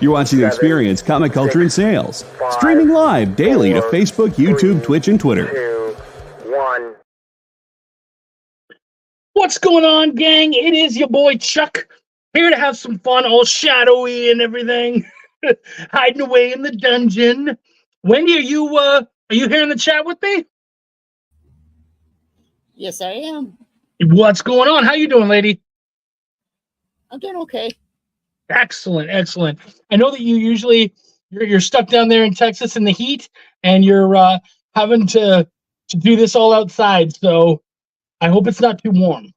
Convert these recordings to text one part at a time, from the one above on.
You're watching The Experience, Comic Culture and Sales. Streaming live daily to Facebook, YouTube, Twitch, and Twitter. 2, 1. What's going on, gang? It is your boy Chuck, here to have some fun, all shadowy and everything, hiding away in the dungeon. Wendy, are you here in the chat with me? Yes, I am. What's going on? How you doing, lady? I'm doing okay. Excellent, excellent. I know that you're stuck down there in Texas in the heat, and you're having to do this all outside. So I hope it's not too warm.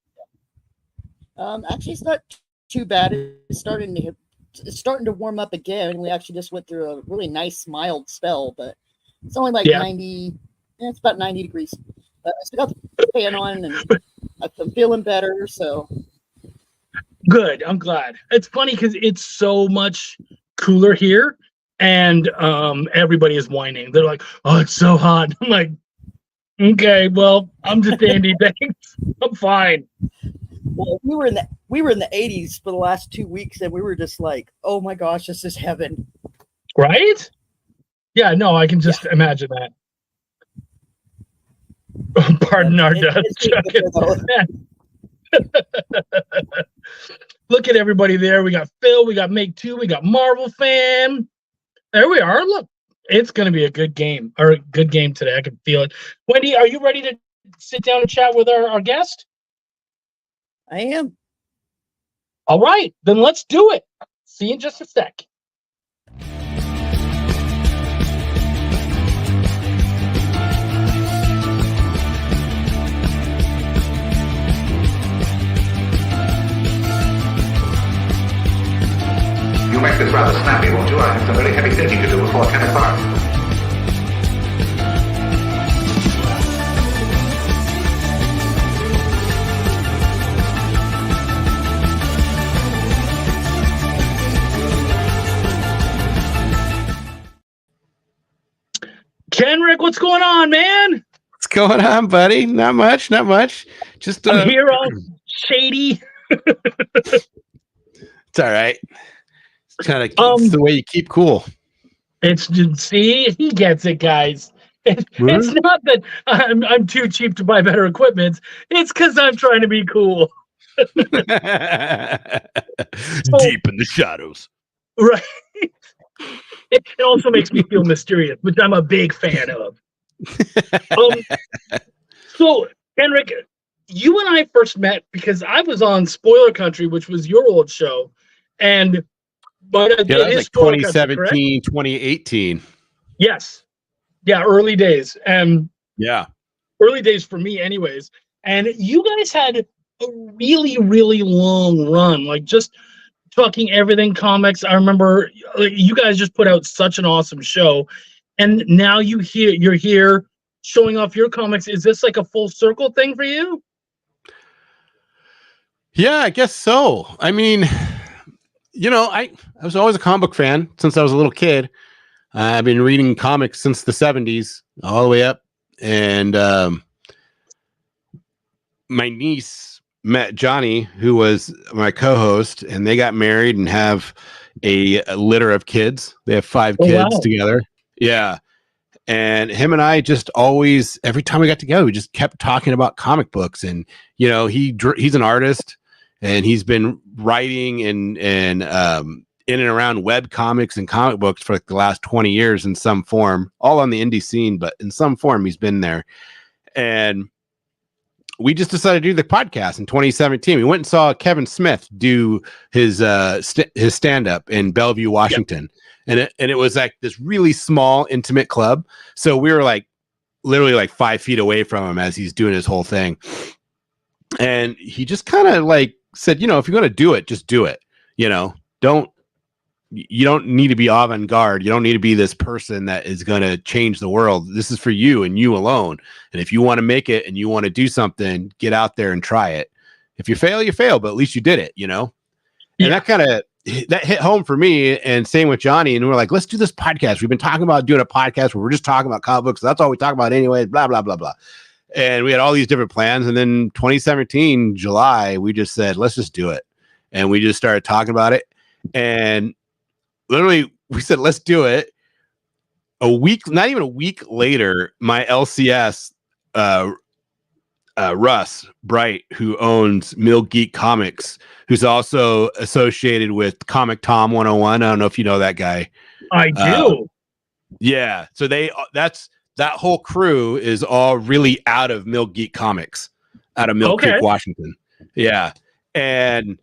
Actually, it's not too bad. It's starting to warm up again. We actually just went through a really nice mild spell, but it's only like 90. Yeah, it's about 90 degrees. I still got the fan on, and I'm feeling better. So. Good. I'm glad. It's funny because it's so much cooler here, and everybody is whining. They're like, "Oh, it's so hot." I'm like, "Okay, well, I'm just Andy. Thanks. I'm fine." Well, we were in the 80s for the last 2 weeks, and we were just like, "Oh my gosh, this is heaven!" Right? Yeah. No, I can just imagine that. Pardon our Dutch. Look at everybody there. We got Phil, we got Make 2, we got Marvel Fan. There we are. Look, it's going to be a good game, or a good game today. I can feel it. Wendy, are you ready to sit down and chat with our guest? I am. All right, then let's do it. See you in just a sec. You'll make this rather snappy, won't you? I have some very heavy thinking to do before 10 o'clock. Kenric, what's going on, man? What's going on, buddy? Not much. Just I'm here all shady. It's all right. It's kind of it's the way you keep cool. See, he gets it, guys. It's not that I'm too cheap to buy better equipment. It's because I'm trying to be cool. Deep in the shadows. Right. It also makes me feel mysterious, which I'm a big fan of. So, Kenric, you and I first met because I was on Spoiler Country, which was your old show. But that was like 2017, 2018. Yes. Yeah, early days. Yeah. Early days for me anyways. And you guys had a really, really long run, like just talking everything comics. I remember you guys just put out such an awesome show. And now you're here showing off your comics. Is this like a full circle thing for you? Yeah, I guess so. I mean, I was always a comic book fan since I was a little kid. I've been reading comics since the 70s all the way up. And my niece met Johnny, who was my co-host, and they got married and have a litter of kids. They have 5 kids together. Yeah. And him and I just always, every time we got together, we just kept talking about comic books. And, he's an artist, and he's been writing and in and around web comics and comic books for like the last 20 years in some form, all on the indie scene, but in some form he's been there. And we just decided to do the podcast in 2017. We went and saw Kevin Smith do his stand-up in Bellevue, Washington. Yep. And it was like this really small, intimate club. So we were like literally like 5 feet away from him as he's doing his whole thing. And he just kind of like said, if you're going to do it, just do it. You don't need to be avant-garde. You don't need to be this person that is going to change the world. This is for you and you alone. And if you want to make it and you want to do something, get out there and try it. If you fail, you fail, but at least you did it, And that hit home for me, and same with Johnny. And we're like, let's do this podcast. We've been talking about doing a podcast where we're just talking about comic books. That's all we talk about anyway, blah, blah, blah, blah. And we had all these different plans. And then 2017, July, we just said, let's just do it. And we just started talking about it. And literally we said, let's do it. Not even a week later, my LCS, Russ Bright, who owns Mill Geek Comics, who's also associated with Comic Tom 101. I don't know if you know that guy. I do. Yeah. So that whole crew is all really out of Mill Geek Comics, out of Mill Creek, Washington. Yeah. And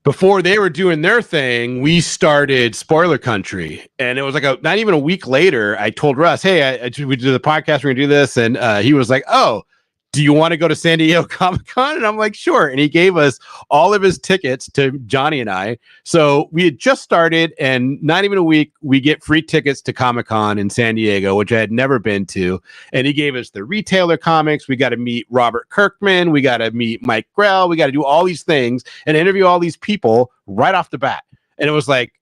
before they were doing their thing, we started Spoiler Country, and it was like not even a week later. I told Russ, "Hey, we do the podcast. We're gonna do this," and he was like, "Oh, do you want to go to San Diego Comic-Con?" And I'm like, "Sure." And he gave us all of his tickets to Johnny and I. So we had just started, and not even a week, we get free tickets to Comic-Con in San Diego, which I had never been to. And he gave us the retailer comics. We got to meet Robert Kirkman. We got to meet Mike Grell. We got to do all these things and interview all these people right off the bat. And it was like,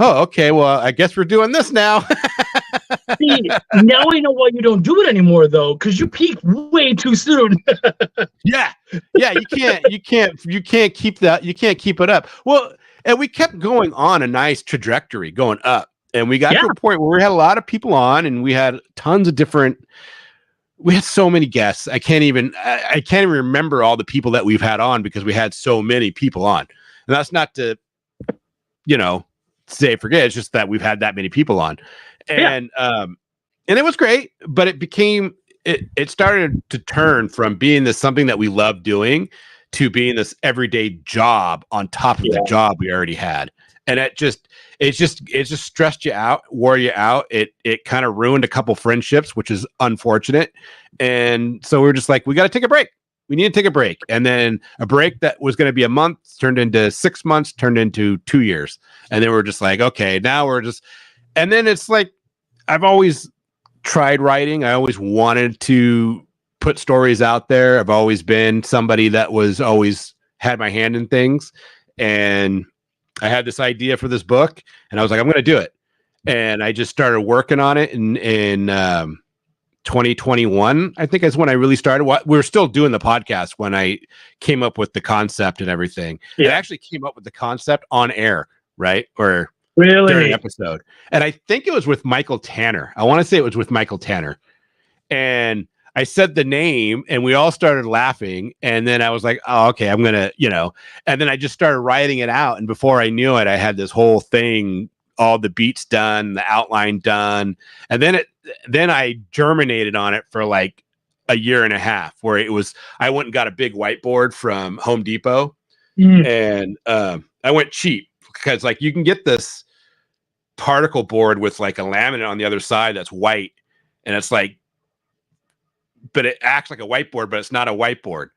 oh, okay, well, I guess we're doing this now. See, now I know why you don't do it anymore, though, because you peaked way too soon. Yeah, you can't keep that. You can't keep it up. Well, and we kept going on a nice trajectory, going up, and we got to a point where we had a lot of people on, and we had tons of different. We had so many guests. I can't even remember all the people that we've had on because we had so many people on, and that's not to, say forget. It's just that we've had that many people on. And it was great, but it started to turn from being this something that we love doing to being this everyday job on top of the job we already had. And it just stressed you out, wore you out. It kind of ruined a couple friendships, which is unfortunate. And so we were just like, we got to take a break. We need to take a break. And then a break that was going to be a month turned into 6 months, turned into 2 years. And then we're just like, okay, now we're just. And then it's like, I've always tried writing. I always wanted to put stories out there. I've always been somebody that was always had my hand in things. And I had this idea for this book, and I was like, I'm going to do it. And I just started working on it in 2021, I think is when I really started. We were still doing the podcast when I came up with the concept and everything. I actually came up with the concept on air, right? Or during an episode. And I think it was with Michael Tanner. I want to say it was with Michael Tanner. And I said the name and we all started laughing. And then I was like, oh, okay, I'm going to, and then I just started writing it out. And before I knew it, I had this whole thing, all the beats done, the outline done. And then I germinated on it for like a year and a half where I went and got a big whiteboard from Home Depot and I went cheap. Because like you can get this particle board with like a laminate on the other side that's white, and it's like, but it acts like a whiteboard, but it's not a whiteboard.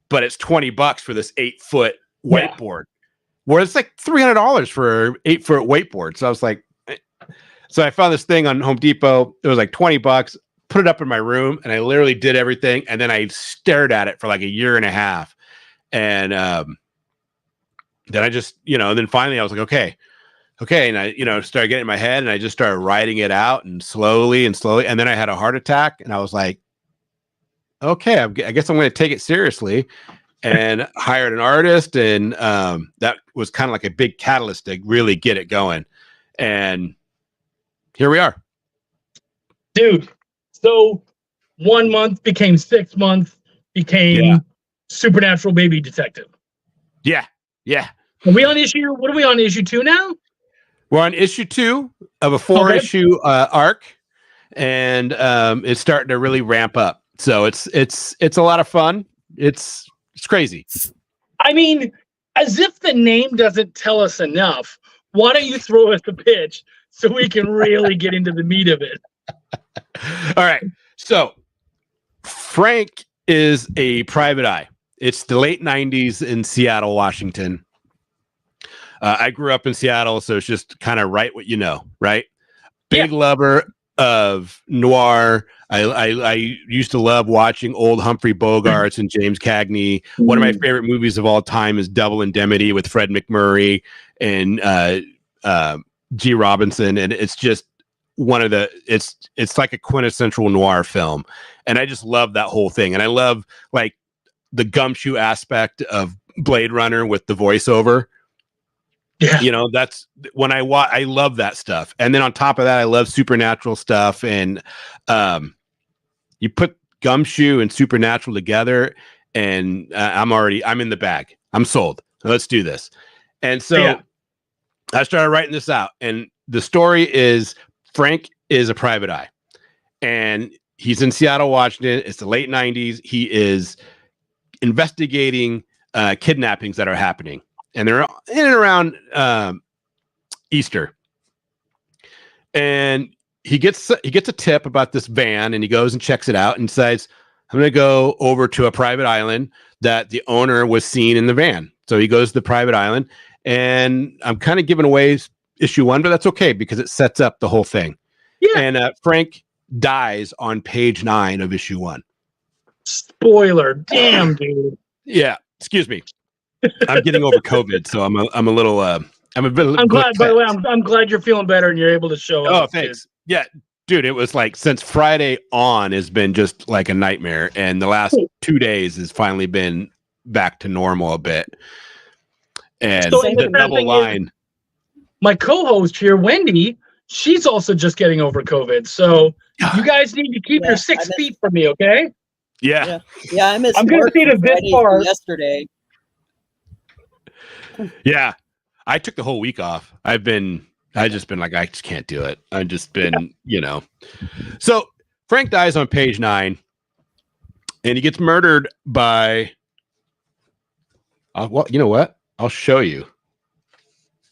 But it's $20 for this 8-foot whiteboard, where it's like $300 for an 8-foot whiteboard. So I was like, so I found this thing on Home Depot. It was like $20. Put it up in my room, and I literally did everything. And then I stared at it for like a year and a half, and then I just, then finally I was like, okay. And I, started getting in my head and I just started writing it out and slowly. And then I had a heart attack and I was like, okay, I guess I'm going to take it seriously, and hired an artist. And that was kind of like a big catalyst to really get it going. And here we are. Dude. So 1 month became 6 months, became Supernatural Baby Detective. Yeah. Are we on issue? What are we on, issue 2 now? We're on issue 2 of a 4-issue arc, and it's starting to really ramp up. So it's a lot of fun. It's crazy. I mean, as if the name doesn't tell us enough, why don't you throw us a pitch so we can really get into the meat of it? All right. So Frank is a private eye. It's the late 90s in Seattle, Washington. I grew up in Seattle, so it's just kind of right what you know, right? Big lover of noir. I used to love watching old Humphrey Bogarts and James Cagney. One of my favorite movies of all time is Double Indemnity with Fred McMurray and G. Robinson, and it's just one of the it's like a quintessential noir film, and I just love that whole thing. And I love like the gumshoe aspect of Blade Runner with the voiceover. Yeah. You know, that's when I love that stuff. And then on top of that, I love supernatural stuff. And you put Gumshoe and Supernatural together, and I'm in the bag. I'm sold. Let's do this. And so I started writing this out. And the story is Frank is a private eye. And he's in Seattle, Washington. It's the late 90s. He is investigating kidnappings that are happening. And they're in and around Easter. And he gets a tip about this van, and he goes and checks it out and decides, I'm going to go over to a private island that the owner was seen in the van. So he goes to the private island, and I'm kind of giving away issue 1, but that's okay because it sets up the whole thing. Yeah. And Frank dies on page 9 of issue 1. Spoiler. Damn, dude. Yeah. Excuse me. I'm getting over COVID, so I'm a little I'm glad. By the way, I'm glad you're feeling better and you're able to show up. Oh, thanks. Dude. Yeah, dude, it was like since Friday on has been just like a nightmare, and the last 2 days has finally been back to normal a bit. And so the double line. My co-host here, Wendy, she's also just getting over COVID. So you guys need to keep your 6 feet from me, okay? Yeah. I missed. I'm going to see it this far yesterday. Yeah, I took the whole week off. I just been like, I just can't do it. I've just been, So Frank dies on page 9, and he gets murdered by. Well, you know what? I'll show you.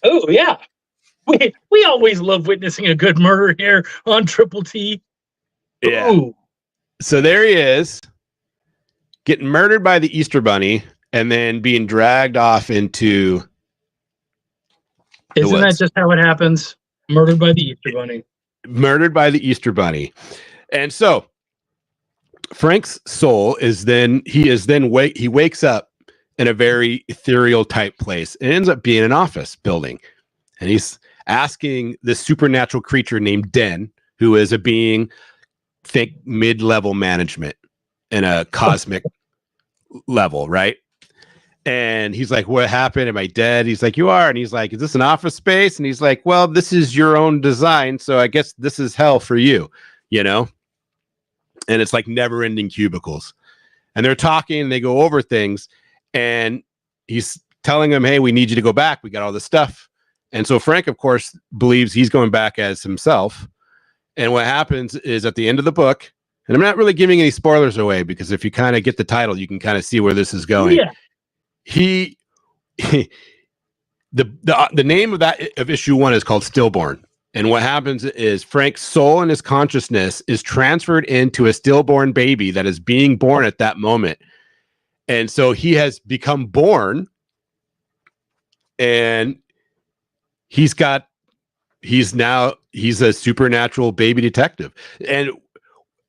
Oh yeah, we always love witnessing a good murder here on Triple T. Yeah. Ooh. So there he is, getting murdered by the Easter Bunny. And then being dragged off into. Isn't that just how it happens? Murdered by the Easter Bunny. Murdered by the Easter Bunny. And so Frank's soul he wakes up in a very ethereal type place. It ends up being an office building. And he's asking this supernatural creature named Den, who is a being, think mid-level management in a cosmic level, right? And he's like, what happened? Am I dead? He's like, you are. And he's like, is this an office space? And he's like, well, this is your own design. So I guess this is hell for you, And it's like never ending cubicles. And they're talking and they go over things. And he's telling them, hey, we need you to go back. We got all this stuff. And so Frank, of course, believes he's going back as himself. And what happens is at the end of the book, and I'm not really giving any spoilers away because if you kind of get the title, you can kind of see where this is going. Yeah. The name of issue 1 is called Stillborn. And what happens is Frank's soul and his consciousness is transferred into a stillborn baby that is being born at that moment. And so he has become born, and he's a supernatural baby detective. And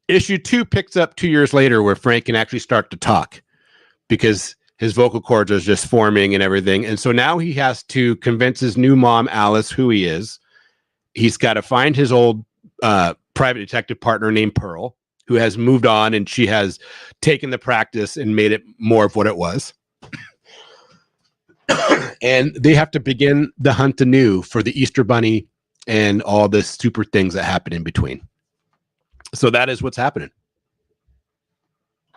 issue 2 picks up 2 years later where Frank can actually start to talk because his vocal cords are just forming and everything. And so now he has to convince his new mom, Alice, who he is. He's got to find his old private detective partner named Pearl, who has moved on, and she has taken the practice and made it more of what it was. And they have to begin the hunt anew for the Easter Bunny and all the super things that happen in between. So that is what's happening.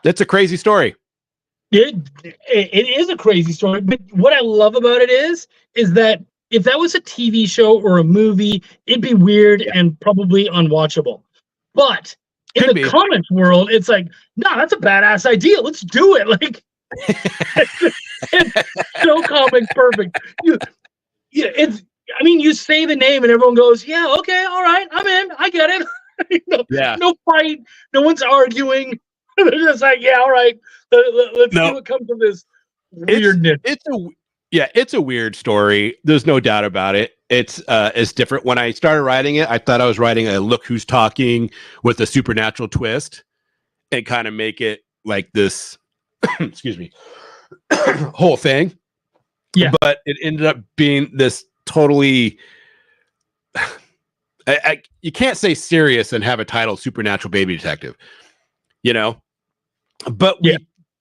It's a crazy story. It is a crazy story, but what I love about it is that if that was a TV show or a movie, it'd be weird and probably unwatchable. But in the comics world, it's like, no, that's a badass idea. Let's do it. Like, it's so comic perfect. You say the name and everyone goes, yeah, okay, all right, I'm in. I get it. No fight. No one's arguing. They're just like, yeah, all right. Let's see what comes of this weirdness. It's a weird story. There's no doubt about it. It's different. When I started writing it, I thought I was writing a look who's talking with a supernatural twist and kind of make it like this, excuse me, whole thing. Yeah. But it ended up being this totally, you can't say serious and have a title Supernatural Baby Detective, but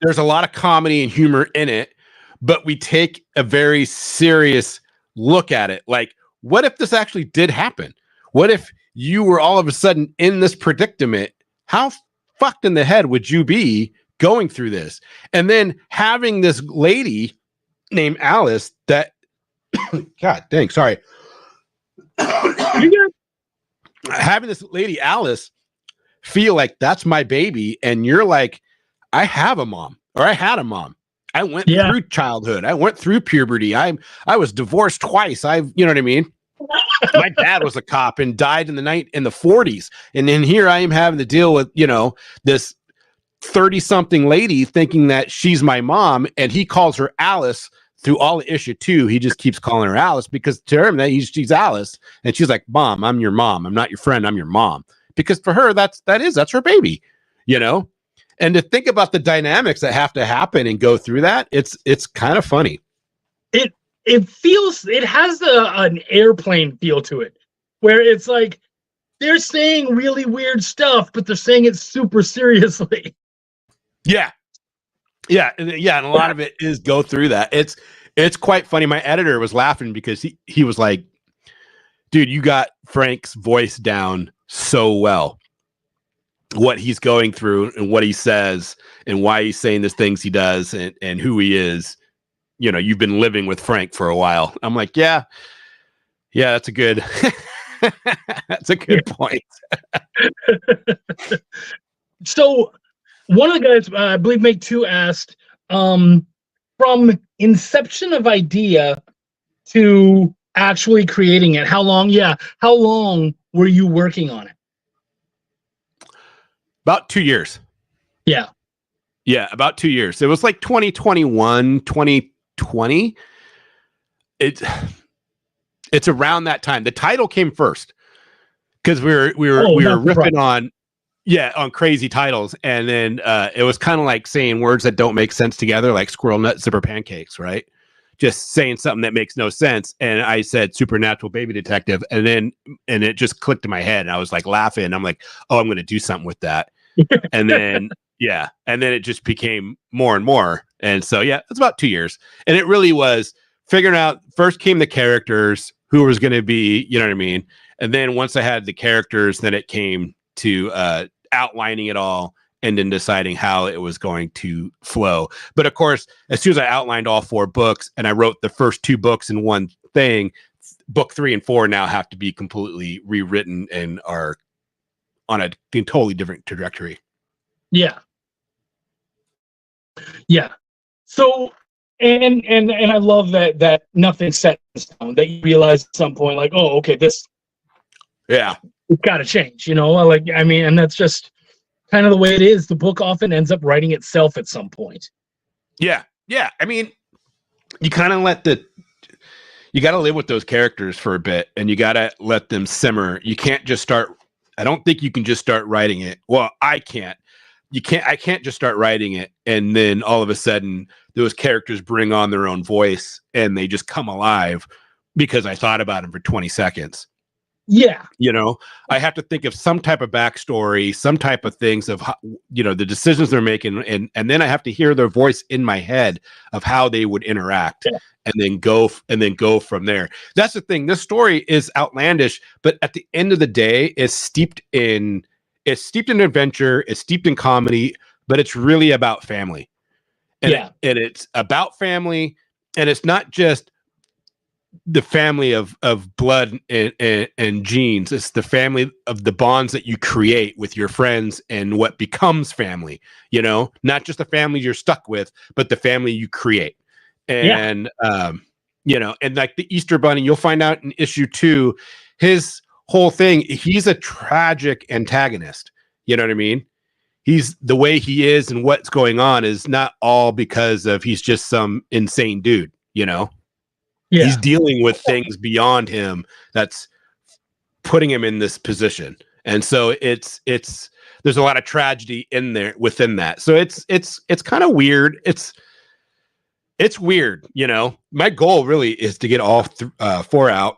there's a lot of comedy and humor in it, but we take a very serious look at it. Like, what if this actually did happen? What if you were all of a sudden in this predicament? How fucked in the head would you be going through this? And then having this lady named Alice that, God dang, sorry. Having this lady Alice feel like that's my baby, and you're like, I have a mom, or I had a mom. I went through childhood. I went through puberty. I was divorced twice. You know what I mean? My dad was a cop and died in the 40s. And then here I am having to deal with, this 30-something lady thinking that she's my mom, and he calls her Alice through all the issue 2. He just keeps calling her Alice because to him she's Alice, and she's like, Mom, I'm your mom. I'm not your friend. I'm your mom. Because for her, that's her baby, And to think about the dynamics that have to happen and go through that, it's kind of funny. It has an airplane feel to it, where it's like they're saying really weird stuff, but they're saying it super seriously. Yeah. And a lot of it is go through that. It's quite funny. My editor was laughing because he was like, dude, you got Frank's voice down so well. What he's going through and what he says and why he's saying the things he does and who he is. You've been living with Frank for a while. I'm like, yeah, that's a good, point. So one of the guys, I believe Make 2 asked, from inception of idea to actually creating it, how long were you working on it? About 2 years. Yeah, about 2 years. It was like 2021, 2020. It's around that time. The title came first because we were riffing on crazy titles, and then it was kind of like saying words that don't make sense together, like squirrel nut zipper pancakes, right? Just saying something that makes no sense. And I said supernatural baby detective, and it just clicked in my head, and I was like laughing. I'm like, oh, I'm going to do something with that. And then it just became more and more. And so it's about 2 years, and it really was figuring out. First came the characters, who was going to be, you know what I mean? And then once I had the characters, then it came to outlining it all and then deciding how it was going to flow. But of course, as soon as I outlined all 4 books and I wrote the first 2 books in one thing, book 3 and 4 now have to be completely rewritten and are on a totally different trajectory. Yeah. So, and I love that nothing's set in stone, that you realize at some point, like, oh, okay, this, it's got to change, and that's just kind of the way it is. The book often ends up writing itself at some point. Yeah. I mean, you kind of you got to live with those characters for a bit, and you got to let them simmer. You can't just I don't think you can just start writing it. Well, I can't. I can't just start writing it and then all of a sudden those characters bring on their own voice and they just come alive because I thought about them for 20 seconds. Yeah. I have to think of some type of backstory, some type of things of how, the decisions they're making. And then I have to hear their voice in my head of how they would interact and then go from there. That's the thing. This story is outlandish, but at the end of the day, it's steeped in adventure. It's steeped in comedy, but it's really about family. And it's about family, and it's not just the family of blood and genes. It's the family of the bonds that you create with your friends and what becomes family, not just the family you're stuck with, but the family you create. And, and like the Easter Bunny, you'll find out in issue 2, his whole thing, he's a tragic antagonist. You know what I mean? He's the way he is and what's going on is not all because of he's just some insane dude, He's dealing with things beyond him that's putting him in this position. And so there's a lot of tragedy in there within that. So it's kind of weird. It's weird, My goal really is to get all 4 out,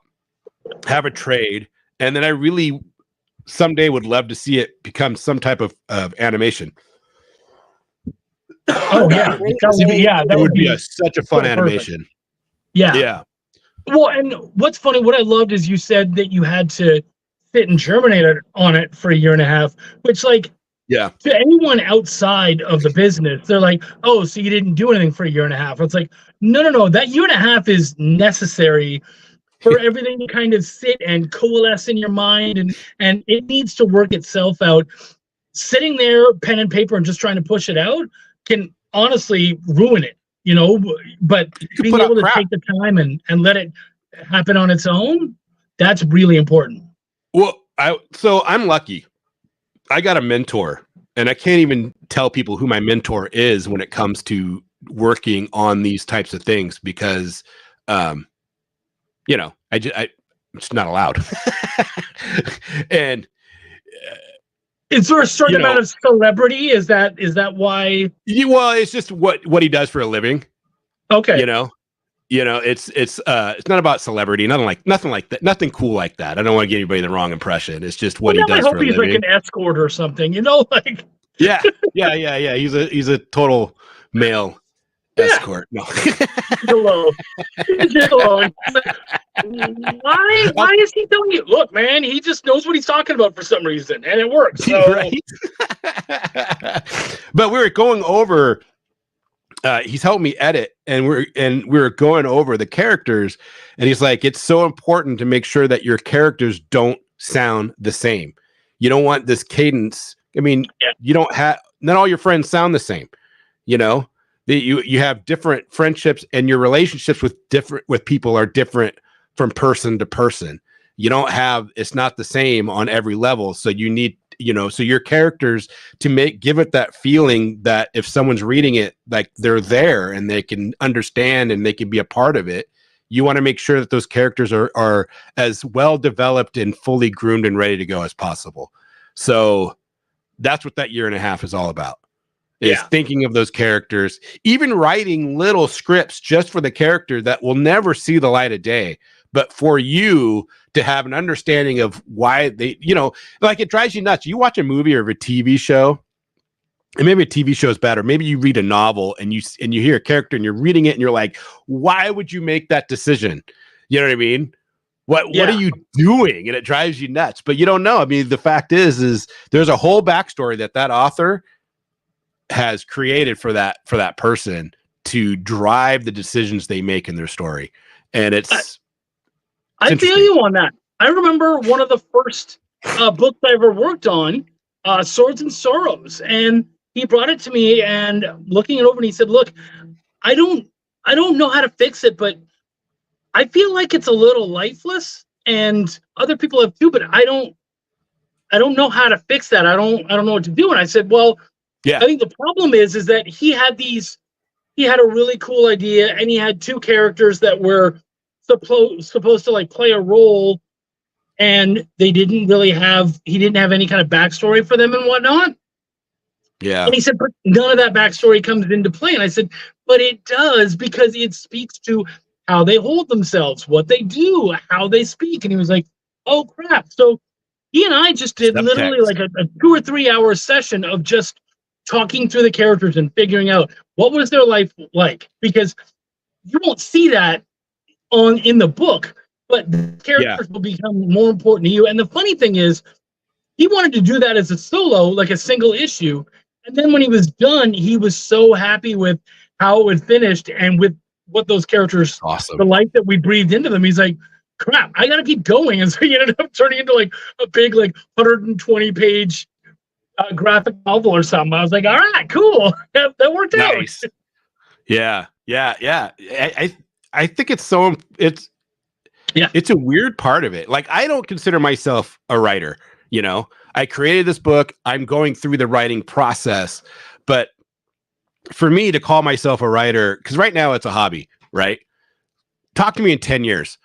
have a trade, and then I really someday would love to see it become some type of animation. Oh yeah, that would be such a fun animation. Yeah. Well, and what's funny, what I loved is you said that you had to sit and germinate on it for a year and a half, which, like, Yeah. to anyone outside of the business, they're like, oh, so you didn't do anything for a year and a half. It's like, no. That year and a half is necessary for everything to kind of sit and coalesce in your mind, and it needs to work itself out. Sitting there, pen and paper, and just trying to push it out can honestly ruin it, but being able to take the time and let it happen on its own, that's really important. Well, I'm lucky. I got a mentor, and I can't even tell people who my mentor is when it comes to working on these types of things because, I'm just not allowed. And is there a certain amount of celebrity? Is that why? Well, it's just what he does for a living. Okay. It's not about celebrity, nothing like that, nothing cool like that. I don't want to give anybody the wrong impression. It's just what he does for a living. I hope he's like an escort or something, like. Yeah. He's a total male escort. No. Hello. Why is he telling you? Look, man, he just knows what he's talking about for some reason, and it works. So. Right. But we were going over. He's helped me edit, and we're going over the characters, and he's like, it's so important to make sure that your characters don't sound the same. You don't want this cadence. I mean, you don't have, not all your friends sound the same. You have different friendships, and your relationships with people are different from person to person. It's not the same on every level. So you need, so your characters give it that feeling that if someone's reading it, like they're there and they can understand and they can be a part of it. You want to make sure that those characters are as well developed and fully groomed and ready to go as possible. So that's what that year and a half is all about. Is thinking of those characters, even writing little scripts just for the character that will never see the light of day, but for you to have an understanding of why they, like it drives you nuts. You watch a movie or a TV show, and maybe a TV show is bad, or maybe you read a novel and you hear a character and you're reading it and you're like, why would you make that decision? You know what I mean? What are you doing? And it drives you nuts, but you don't know. I mean, the fact is there's a whole backstory that author has created for that person to drive the decisions they make in their story. And I feel you on that. I remember one of the first books I ever worked on, Swords and Sorrows, and he brought it to me and looking it over, and he said, look, I don't know how to fix it, but I feel like it's a little lifeless, and other people have too, but I don't know how to fix that. I don't know what to do. And I said, well, I think the problem is that he had a really cool idea, and he had two characters that were supposed to like play a role, and he didn't have any kind of backstory for them and whatnot. Yeah. And he said, but none of that backstory comes into play. And I said, but it does, because it speaks to how they hold themselves, what they do, how they speak. And he was like, oh crap. So he and I just did literally like a 2 or 3 hour session of just talking through the characters and figuring out what was their life like, because you won't see that in the book, but the characters will become more important to you. And the funny thing is, he wanted to do that as a solo, like a single issue. And then when he was done, he was so happy with how it was finished and with what those characters, the life that we breathed into them. He's like, crap, I got to keep going. And so he ended up turning into like a big, like 120 page graphic novel or something. I was like, all right, cool. That worked out. Yeah. I think it's a weird part of it. Like, I don't consider myself a writer. I created this book. I'm going through the writing process, but for me to call myself a writer, because right now it's a hobby, right? Talk to me in 10 years.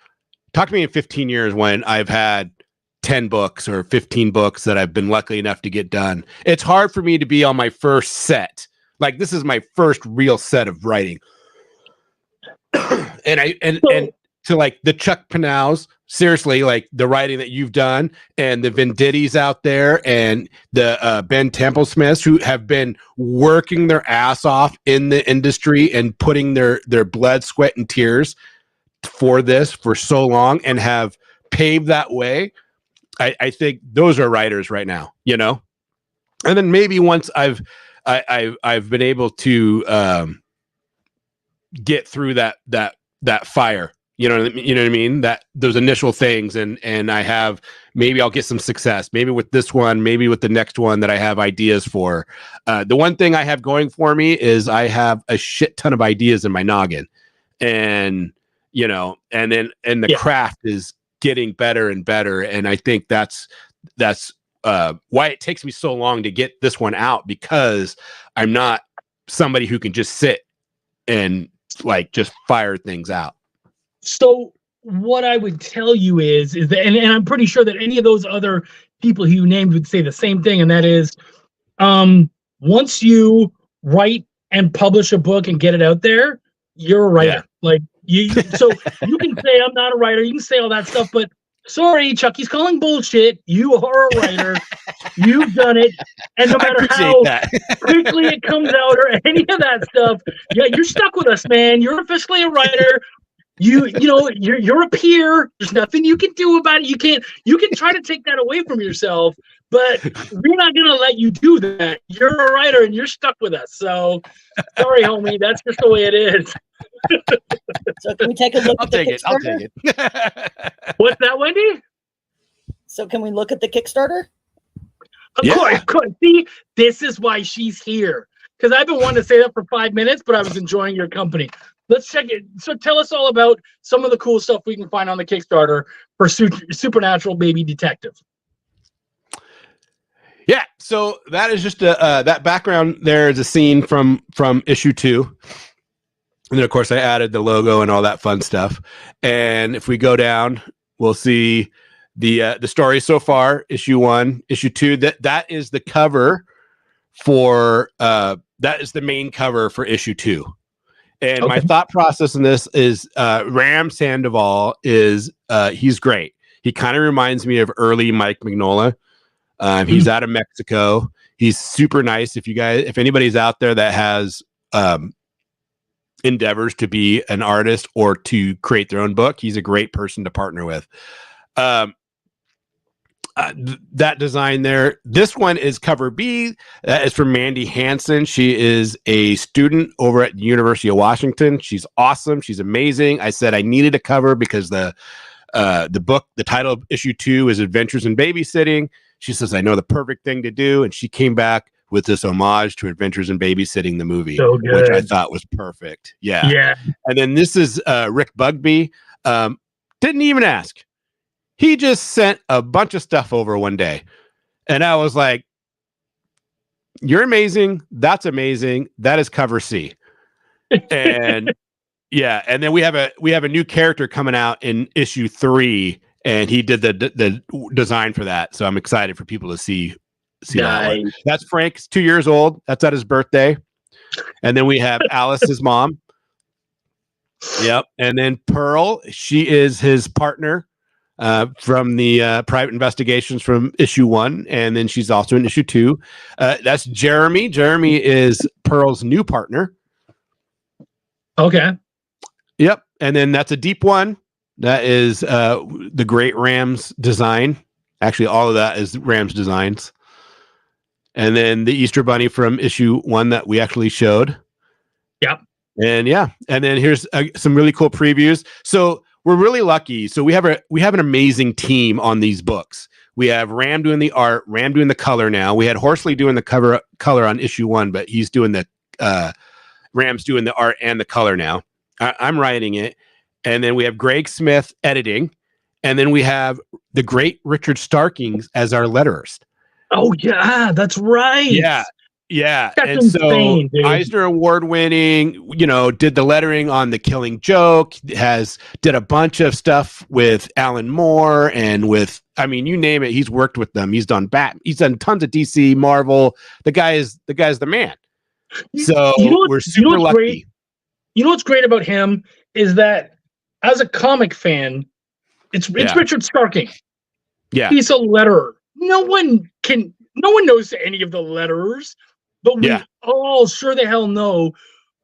Talk to me in 15 years when I've had 10 books or 15 books that I've been lucky enough to get done. It's hard for me to be on my first set. Like, this is my first real set of writing. and to like the Chuck Pineaus, seriously, like the writing that you've done, and the Vendittis out there, and the Ben Templesmiths, who have been working their ass off in the industry and putting their blood, sweat, and tears for this for so long and have paved that way. I think those are writers right now, you know. And then maybe once I've been able to get through that fire, you know what I mean, that those initial things, and I have, maybe I'll get some success, maybe with this one, maybe with the next one that I have ideas for. The one thing I have going for me is I have a shit ton of ideas in my noggin, and you know, and the craft is getting better and better, and I think that's why it takes me so long to get this one out, because I'm not somebody who can just sit and like just fire things out. So what I would tell you is that, and I'm pretty sure that any of those other people who you named would say the same thing, and that is, once you write and publish a book and get it out there, you're a writer. Yeah. Like so you can say I'm not a writer, you can say all that stuff, but sorry, Chucky's calling bullshit. You are a writer. You've done it. And no matter how quickly it comes out or any of that stuff, yeah, you're stuck with us, man. You're officially a writer. You know, you're a peer. There's nothing you can do about it. You can try to take that away from yourself, but we're not gonna let you do that. You're a writer and you're stuck with us. So sorry, homie. That's just the way it is. So can we take a look I'll at the take Kickstarter? it. What's that, Wendy? So can we look at the Kickstarter? Of course. See, this is why she's here. Because I've been wanting to say that for 5 minutes, but I was enjoying your company. Let's check it. So tell us all about some of the cool stuff we can find on the Kickstarter for Supernatural Baby Detective. Yeah, so that is just that background. There is a scene from issue 2. And then, of course, I added the logo and all that fun stuff. And if we go down, we'll see the story so far. Issue 1, issue 2. That is the cover for that is the main cover for issue 2. And my thought process in this is Ram Sandoval is he's great. He kind of reminds me of early Mike Mignola. He's out of Mexico. He's super nice. If anybody's out there that has endeavors to be an artist or to create their own book, he's a great person to partner with. That design there. This one is cover B. That is from Mandy Hansen. She is a student over at the University of Washington. She's awesome. She's amazing. I said I needed a cover because the book, the title of issue 2 is Adventures in Babysitting. She says, I know the perfect thing to do. And she came back with this homage to Adventures in Babysitting, the movie, which I thought was perfect. Yeah. And then this is Rick Bugby. Didn't even ask. He just sent a bunch of stuff over one day. And I was like, you're amazing. That's amazing. That is cover C. And yeah. And then we have a new character coming out in issue 3, and he did the design for that. So I'm excited for people to see that one. That's Frank's 2 years old. That's at his birthday. And then we have Alice's mom. Yep. And then Pearl, she is his partner from the private investigations from issue 1. And then she's also in issue 2. That's Jeremy. Jeremy is Pearl's new partner. Okay. Yep. And then that's a deep one. That is the great Ram's design. Actually, all of that is Ram's designs. And then the Easter Bunny from issue 1 that we actually showed. Yep. And yeah. And then here's some really cool previews. So we're really lucky. So we have an amazing team on these books. We have Ram doing the art, Ram doing the color now. We had Horsley doing the color on issue 1, but he's doing the Ram's doing the art and the color now. I'm writing it. And then we have Greg Smith editing. And then we have the great Richard Starkings as our letterist. Oh, yeah, that's right. Yeah. Yeah. That's and insane, so dude. Eisner Award winning, did the lettering on The Killing Joke, did a bunch of stuff with Alan Moore and with, you name it, he's worked with them. He's done he's done tons of DC, Marvel. The guy is the man. So we're super lucky. Great? You know what's great about him is that as a comic fan, it's Richard Starking. Yeah. He's a letterer. No one knows any of the letterers, but we all sure the hell know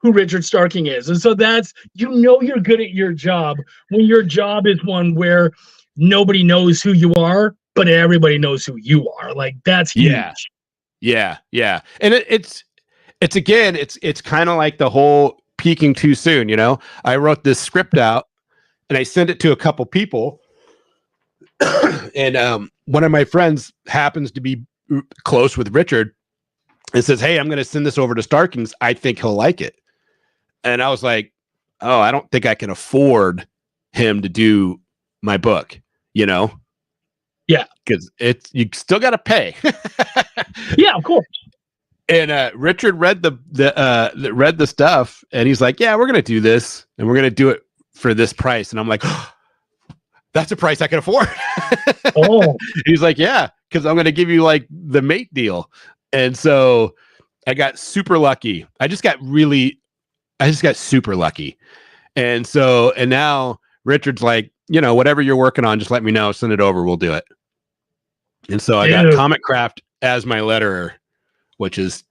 who Richard Starking is. And so that's, you're good at your job when your job is one where nobody knows who you are, but everybody knows who you are. Like, that's huge. Yeah. And it's kind of like the whole peaking too soon. I wrote this script out and I sent it to a couple people. And one of my friends happens to be close with Richard and says, "Hey, I'm going to send this over to Starkings. I think he'll like it." And I was like, "Oh, I don't think I can afford him to do my book, Yeah. Because you still got to pay." Yeah, of course. And Richard read the stuff and he's like, "Yeah, we're going to do this and we're going to do it for this price." And I'm like, "Oh, that's a price I can afford." Oh. He's like, "Yeah, because I'm going to give you like the mate deal." And so I got super lucky. I just got super lucky. And now Richard's like, whatever you're working on, just let me know, send it over, we'll do it. And so I got Comic Craft as my letterer, which is,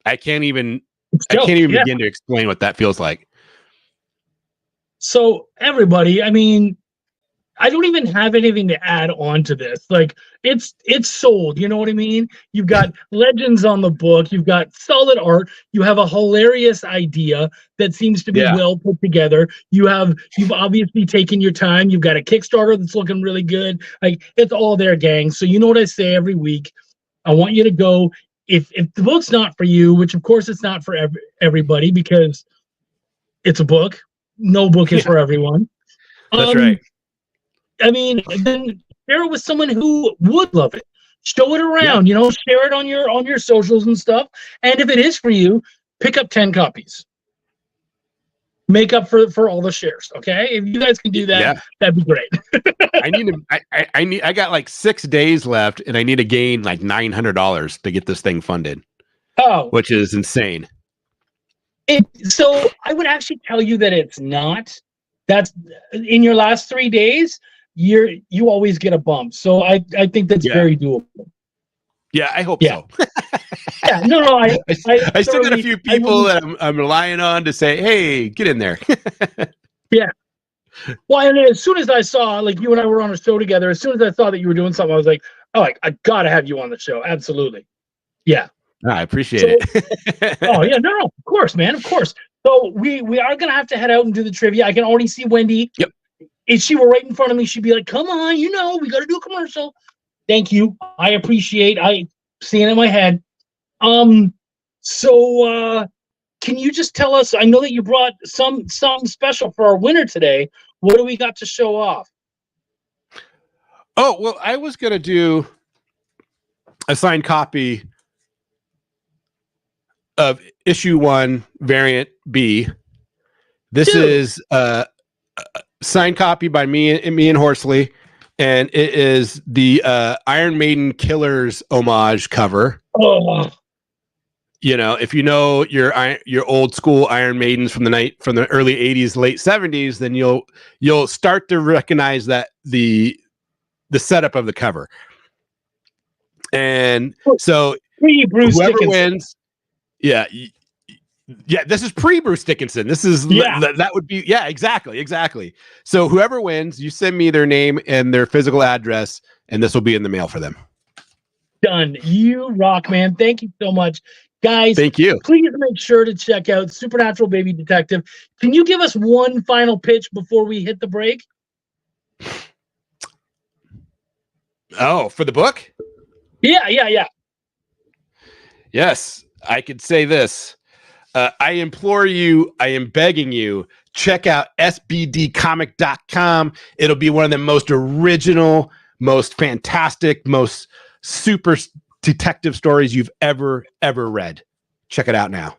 I can't even begin to explain what that feels like. So everybody, I mean, I don't even have anything to add on to this. Like, it's sold. You know what I mean? You've got legends on the book. You've got solid art. You have a hilarious idea that seems to be well put together. You've obviously taken your time. You've got a Kickstarter that's looking really good. Like, it's all there, gang. So you know what I say every week. I want you to go. If the book's not for you, which of course it's not for everybody because it's a book. No book is for everyone. That's right. I mean, then share it with someone who would love it. Show it around, share it on your socials and stuff. And if it is for you, pick up 10 copies. Make up for all the shares, okay? If you guys can do that, that'd be great. I got like 6 days left and I need to gain like $900 to get this thing funded. Oh, which is insane. So I would actually tell you that it's not. That's in your last 3 days. You always get a bump. So I think that's very doable. Yeah, I hope so. Yeah, no. I still got a few people that I'm relying on to say, "Hey, get in there." Yeah. Well, and as soon as I saw, like, you and I were on a show together, as soon as I saw that you were doing something, I was like, "Oh, I gotta have you on the show." Absolutely. Yeah. I appreciate it. Oh yeah, no, of course, man, of course. So we are gonna have to head out and do the trivia. I can already see Wendy. Yep. If she were right in front of me, she'd be like, "Come on, we got to do a commercial." Thank you. I appreciate. I seeing it in my head. So can you just tell us? I know that you brought something special for our winner today. What do we got to show off? Oh well, I was gonna do a signed copy of issue 1, variant B. This is a signed copy by me and Horsley, and it is the Iron Maiden Killers homage cover. Oh, if you know your old school Iron Maidens from the early 80s, late 70s, then you'll start to recognize that the setup of the cover. And so whoever wins. Yeah, this is pre-Bruce Dickinson. This is that would be exactly. So whoever wins, you send me their name and their physical address, and this will be in the mail for them. Done. You rock, man. Thank you so much, guys. Thank you. Please make sure to check out Supernatural Baby Detective. Can you give us one final pitch before we hit the break? Oh, for the book? Yeah. Yes. I could say this. I implore you, I am begging you, check out sbdcomic.com. It'll be one of the most original, most fantastic, most super detective stories you've ever read. Check it out now.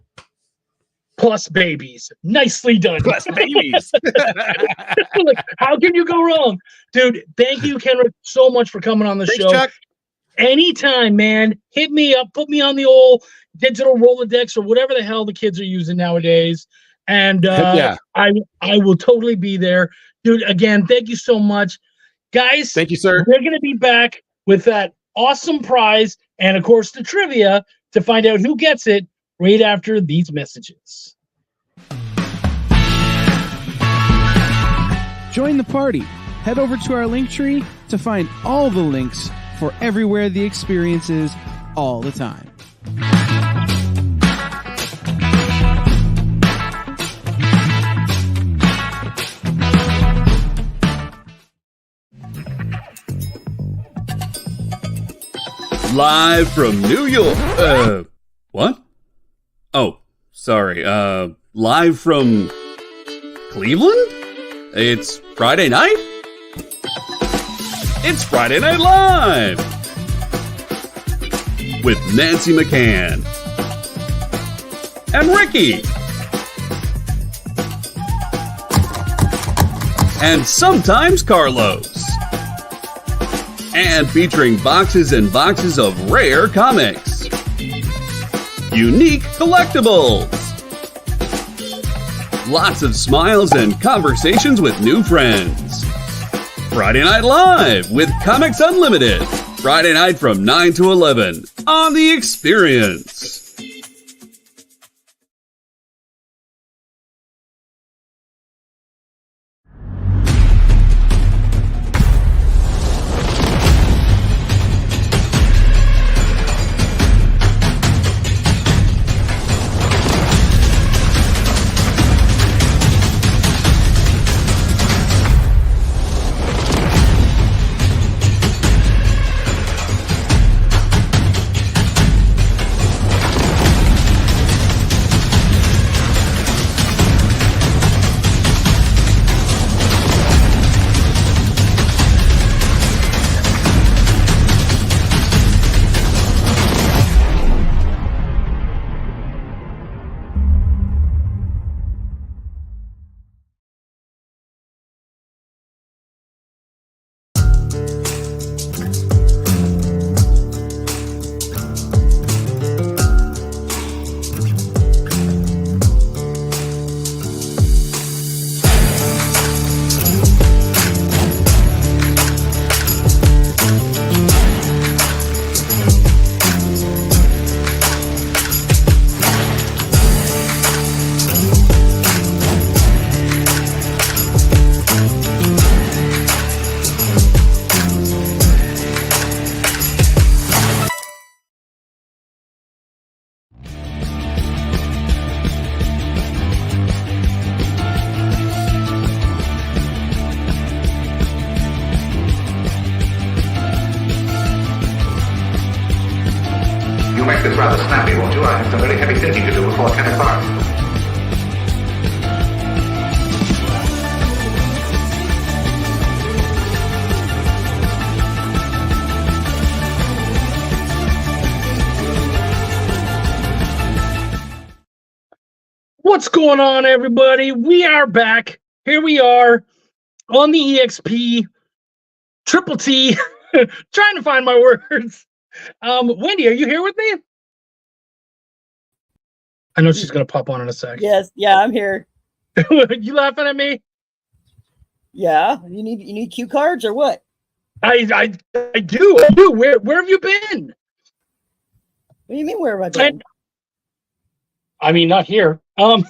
Plus babies. Nicely done. Plus babies. Like, how can you go wrong? Dude, thank you, Kenric, so much for coming on the show. Chuck. Anytime, man. Hit me up. Put me on the old digital Rolodex or whatever the hell the kids are using nowadays. And I will totally be there. Dude, again, thank you so much. Guys, thank you, sir. We're going to be back with that awesome prize and, of course, the trivia to find out who gets it right after these messages. Join the party. Head over to our link tree to find all the links for everywhere the experience is all the time. Live from New York. What? Oh, sorry. Live from Cleveland? It's Friday night? It's Friday Night Live! With Nancy McCann. And Ricky. And sometimes Carlos. And featuring boxes and boxes of rare comics. Unique collectibles. Lots of smiles and conversations with new friends. Friday Night Live with Comics Unlimited. Friday night from 9 to 11 on The Experience. Make this rather snappy, won't you? I have some very heavy thinking to do before 10 o'clock. What's going on, everybody? We are back. Here we are on the EXP Triple T. Trying to find my words. Wendy, are you here with me? I know she's gonna pop on in a sec. Yes, yeah, I'm here. You laughing at me? Yeah, you need cue cards or what? I do. Where have you been? What do you mean? Where have I been? I mean, not here. Where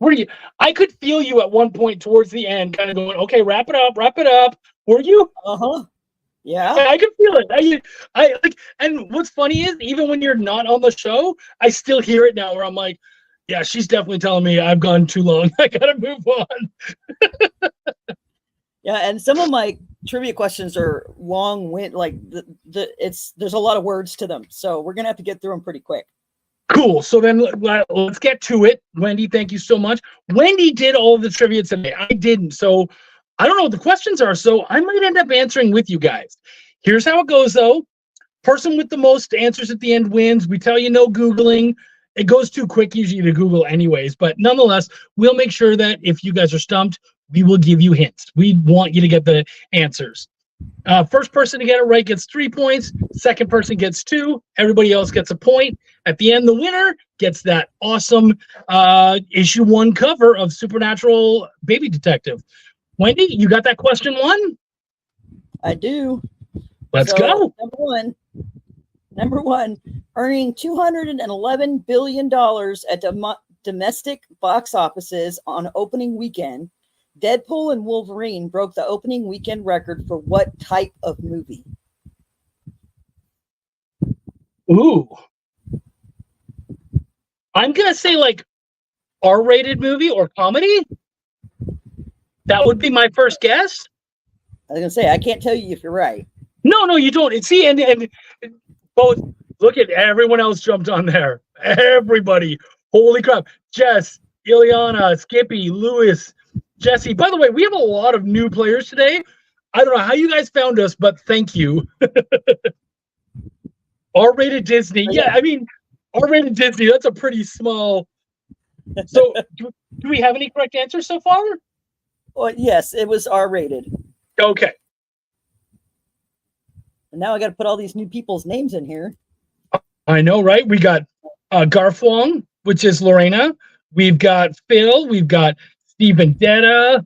are you? I could feel you at one point towards the end, kind of going, "Okay, wrap it up." Were you? Yeah, I can feel it. I like, and what's funny is, even when you're not on the show, I still hear it now. Where I'm like, "Yeah, she's definitely telling me I've gone too long. I gotta move on." Yeah, and some of my trivia questions are long-winded. Like there's a lot of words to them, so we're gonna have to get through them pretty quick. Cool. So then let's get to it. Wendy, thank you so much. Wendy did all of the trivia today. I didn't. So I don't know what the questions are. So I might end up answering with you guys. Here's how it goes, though. Person with the most answers at the end wins. We tell you no Googling. It goes too quick usually to Google anyways. But nonetheless, we'll make sure that if you guys are stumped, we will give you hints. We want you to get the answers. First person to get it right gets 3 points. Second person gets 2. Everybody else gets a point. At the end, the winner gets that awesome issue 1 cover of Supernatural Baby Detective. Wendy, you got that question 1? I do. Let's go. Number one, earning $211 billion at domestic box offices on opening weekend. Deadpool and Wolverine broke the opening weekend record for what type of movie? Ooh. I'm going to say like R-rated movie or comedy. That would be my first guess. I was going to say, I can't tell you if you're right. No, you don't. See, and both, look at everyone else jumped on there. Everybody. Holy crap. Jess, Ileana, Skippy, Lewis, Jesse. By the way, we have a lot of new players today. I don't know how you guys found us, but thank you. R-rated Disney. Yeah, I mean, R-rated Disney, that's a pretty small. So do we have any correct answers so far? Well, yes, it was R-rated. Okay. And now I got to put all these new people's names in here. I know, right? We got Garfwong, which is Lorena. We've got Phil. We've got Steve Vendetta.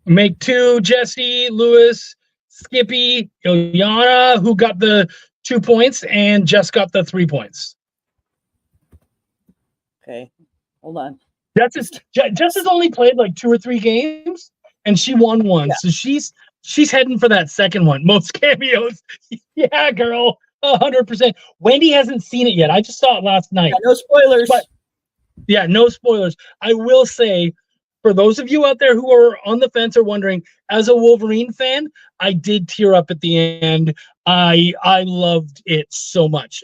Make two, Jesse, Lewis, Skippy, Ileana, who got the 2 points, and Jess got the 3 points. Okay, hold on. Jess has only played like 2 or 3 games, and she won one. Yeah. So she's heading for that second one. Most cameos. Yeah, girl. 100%. Wendy hasn't seen it yet. I just saw it last night. Yeah, no spoilers. But, yeah, no spoilers. I will say, for those of you out there who are on the fence or wondering, as a Wolverine fan, I did tear up at the end. I loved it so much.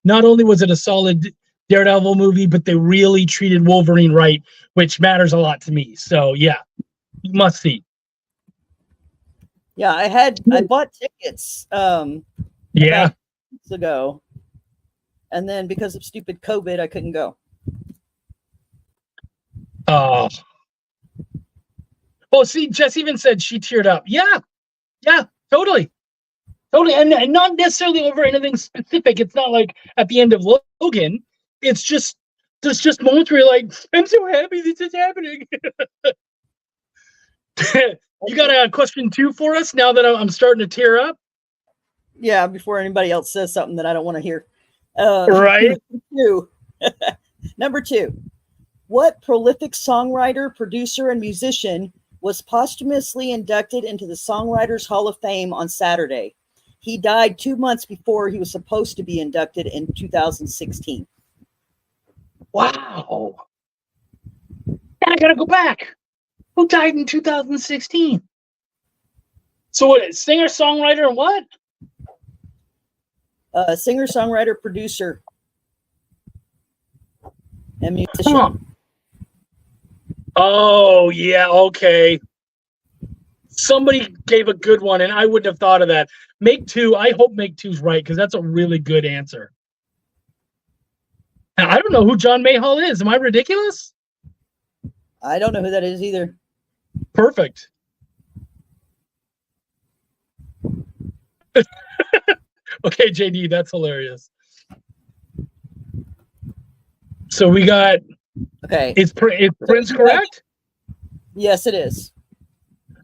Not only was it a solid Daredevil movie, but they really treated Wolverine right, which matters a lot to me. So yeah, you must see. Yeah, I bought tickets yeah months ago, and then because of stupid COVID, I couldn't go. Oh, see, Jess even said she teared up. Yeah, totally, and not necessarily over anything specific. It's not like at the end of Logan. It's just there's just moments where you're like, I'm so happy this is happening. You got a question 2 for us now that I'm starting to tear up? Yeah, before anybody else says something that I don't want to hear. Right. Number 2. What prolific songwriter, producer, and musician was posthumously inducted into the Songwriters Hall of Fame on Saturday? He died 2 months before he was supposed to be inducted in 2016. Wow. I gotta go back. Who died in 2016? So what? Singer, songwriter, and what? Singer, songwriter, producer, and musician. Huh. Oh yeah, okay. Somebody gave a good one, and I wouldn't have thought of that. Make two. I hope Make Two's right because that's a really good answer. Now, I don't know who John Mayhall is. Am I ridiculous? I don't know who that is either. Perfect. Okay, JD, that's hilarious. So we got. Okay. Is Prince correct? Yes, it is.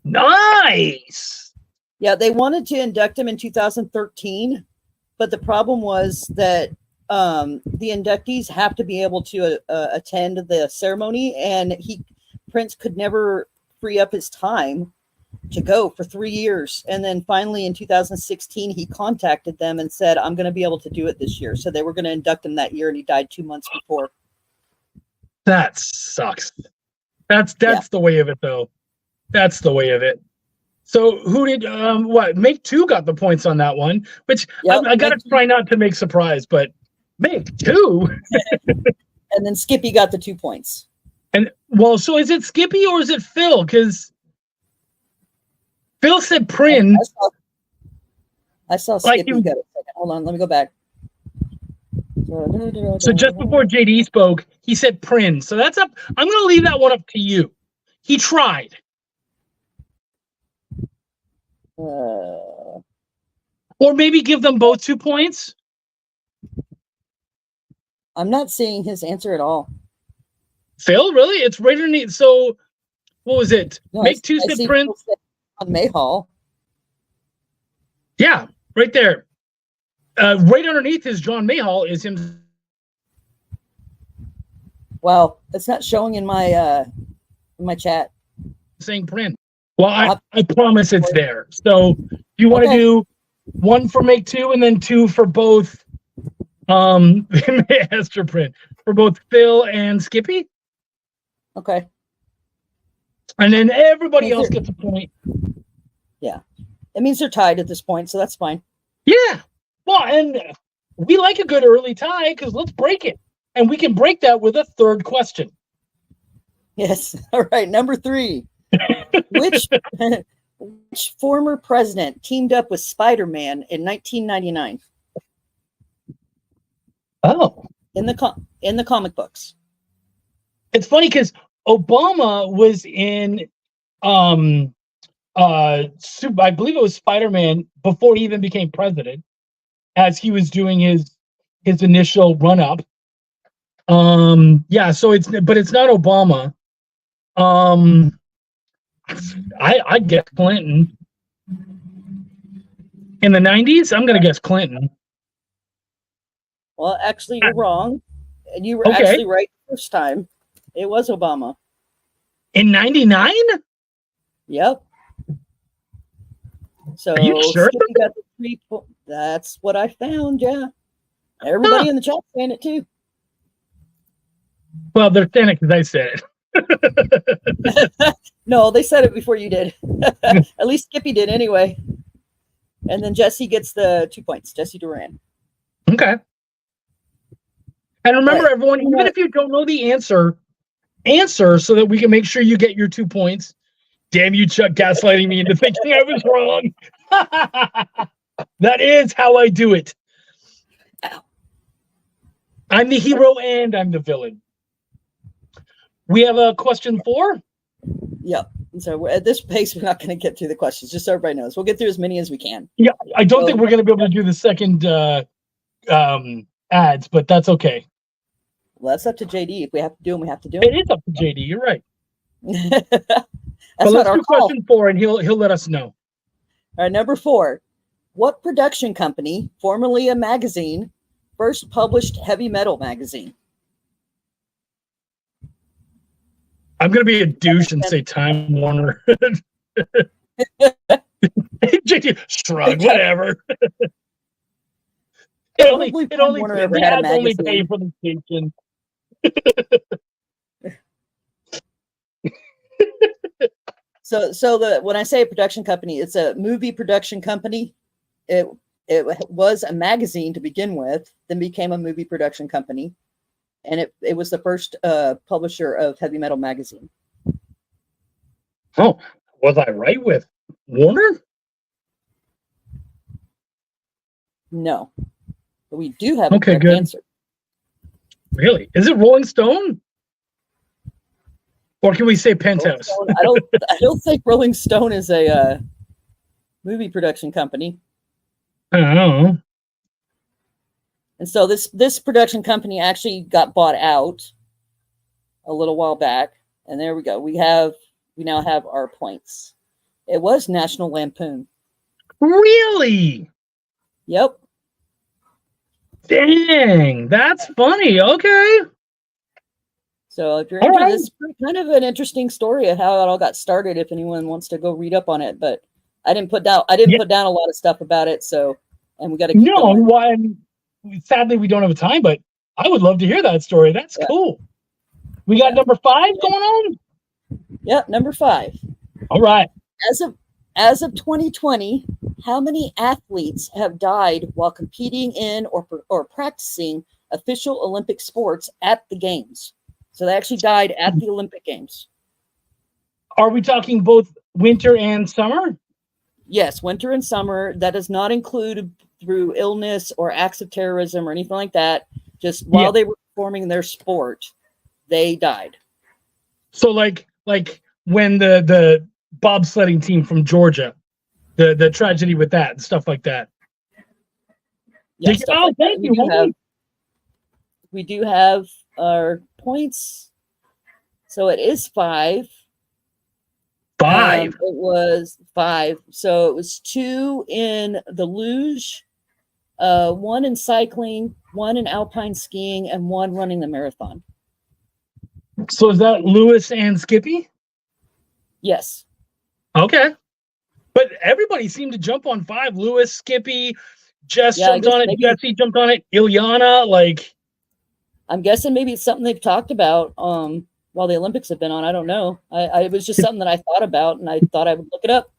Nice. Yeah, they wanted to induct him in 2013, but the problem was that the inductees have to be able to attend the ceremony, and Prince could never free up his time to go for 3 years. And then finally in 2016, he contacted them and said, I'm going to be able to do it this year. So they were going to induct him that year, and he died 2 months before. That sucks. That's the way of it, though. That's the way of it. So who did what? Make Two got the points on that one, which yep, I gotta try not to make surprise, but Make Two. And then Skippy got the 2 points. And well, so is it Skippy or is it Phil? Because Phil said Prin. I saw Skippy got it. Hold on, let me go back. So just before JD spoke, he said Prin. So that's up. I'm going to leave that one up to you. He tried. Or maybe give them both 2 points. I'm not seeing his answer at all. Phil, really? It's right underneath. So what was it? No, Make Two said Prin. On Mayhall. Yeah, right there. Right underneath is John Mayhall is him. Well, it's not showing in my chat. saying print. Well, I promise it's there. So you want to do one for make two and then two for both Esther print for both Phil and Skippy? Okay. And then everybody else gets a point. Yeah. It means they're tied at this point, so that's fine. Yeah. Well, and we like a good early tie because let's break it. And we can break that with a third question. Yes. All right. Number 3. Which former president teamed up with Spider-Man in 1999? Oh. In the comic books. It's funny because Obama was in I believe it was Spider-Man before he even became president, as he was doing his initial run-up. Yeah, so it's not Obama. I'd guess Clinton. In the 90s, I'm gonna guess Clinton. Well, actually, you're wrong. And you were actually right the first time. It was Obama. In 99? Yep. So are you sure? Got the 3 that's what I found, yeah. Everybody in the chat saying it too. Well, they're saying it because I said it. No, they said it before you did. At least Skippy did anyway. And then Jesse gets the 2 points. Jesse Duran. Okay. And remember, everyone, even if you don't know the answer so that we can make sure you get your 2 points. Damn you, Chuck, gaslighting me into thinking I was wrong. That is how I do it. Ow. I'm the hero and I'm the villain. We have a question 4? Yep. And so at this pace, we're not going to get through the questions, just so everybody knows. We'll get through as many as we can. Yeah, I don't think we're going to be able to do the second ads, but that's okay. Well, that's up to JD. If we have to do them, we have to do them. It is up to JD. You're right. That's let's not do question 4, and he'll let us know. All right, number 4. What production company, formerly a magazine, first published heavy metal magazine? I'm going to be a douche and say Time Warner. JD, shrug, whatever. It only pay for the station. So when I say a production company, it's a movie production company. It was a magazine to begin with, then became a movie production company, and it was the first publisher of heavy metal magazine. Oh, was I right with Warner? No, but we do have a good answer. Really? Is it Rolling Stone? Or can we say Penthouse? I don't think Rolling Stone is a movie production company. I don't know. And so this production company actually got bought out a little while back. And there we go. We now have our points. It was National Lampoon. Really? Yep. Dang, that's funny. Okay. So if you're interested, this is kind of an interesting story of how it all got started. If anyone wants to go read up on it, but I didn't put down a lot of stuff about it. So, and we got to keep going. Sadly we don't have time, but I would love to hear that story. That's cool. We got number 5 going on. Yep, number 5. All right. As of 2020, how many athletes have died while competing in or practicing official Olympic sports at the games? So they actually died at the Olympic Games. Are we talking both winter and summer? Yes, winter and summer. That does not include through illness or acts of terrorism or anything like that. Just while they were performing their sport, they died. So like when the bobsledding team from Georgia, the tragedy with that and stuff like that. Yeah, thank you. We do have our points. So it is 5. 5. It was 5. So it was 2 in the luge, 1 in cycling, 1 in alpine skiing, and 1 running the marathon. So is that Lewis and Skippy? Yes. Okay. But everybody seemed to jump on 5. Lewis, Skippy, Jess Yeah, I jumped guess on it. maybe- Jesse jumped on it. Ilyana, like, I'm guessing maybe it's something they've talked about while the Olympics have been on. I don't know. It was just something that I thought about, and I thought I would look it up.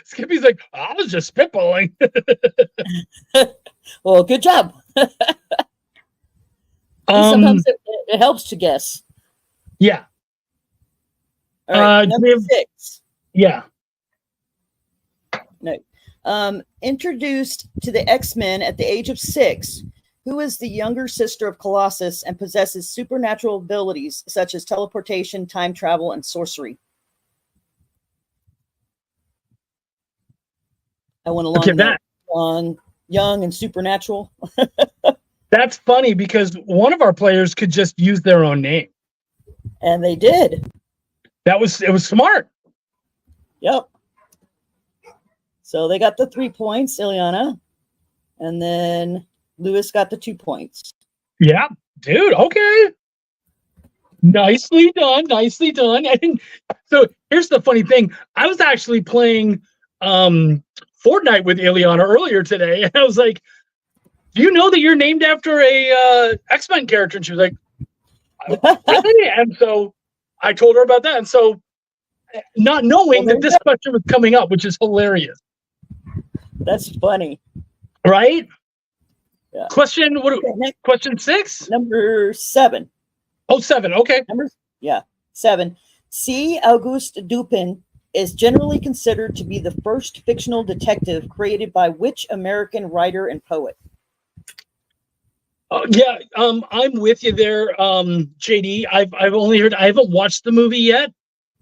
Skippy's like, I was just spitballing. Well, good job. Sometimes it helps to guess. Yeah. All right, number 6. Yeah. No. Introduced to the X-Men at the age of 6, who is the younger sister of Colossus and possesses supernatural abilities such as teleportation, time travel, and sorcery. I went along with that. Young and supernatural. That's funny because one of our players could just use their own name. And they did. It was smart. Yep. So they got the 3 points, Ilyana. And then Lewis got the 2 points. Yeah, dude. Okay. Nicely done. Nicely done. And so here's the funny thing. I was actually playing Fortnite with Ilyana earlier today. And I was like, do you know that you're named after a X-Men character? And she was like, really? And so I told her about that. And so not knowing that this question was coming up, which is hilarious. That's funny. Right? Yeah. Question 6? Number 7. Oh, 7. Okay. 7. C. Auguste Dupin is generally considered to be the first fictional detective created by which American writer and poet? I'm with you there, JD. I've only heard. I haven't watched the movie yet,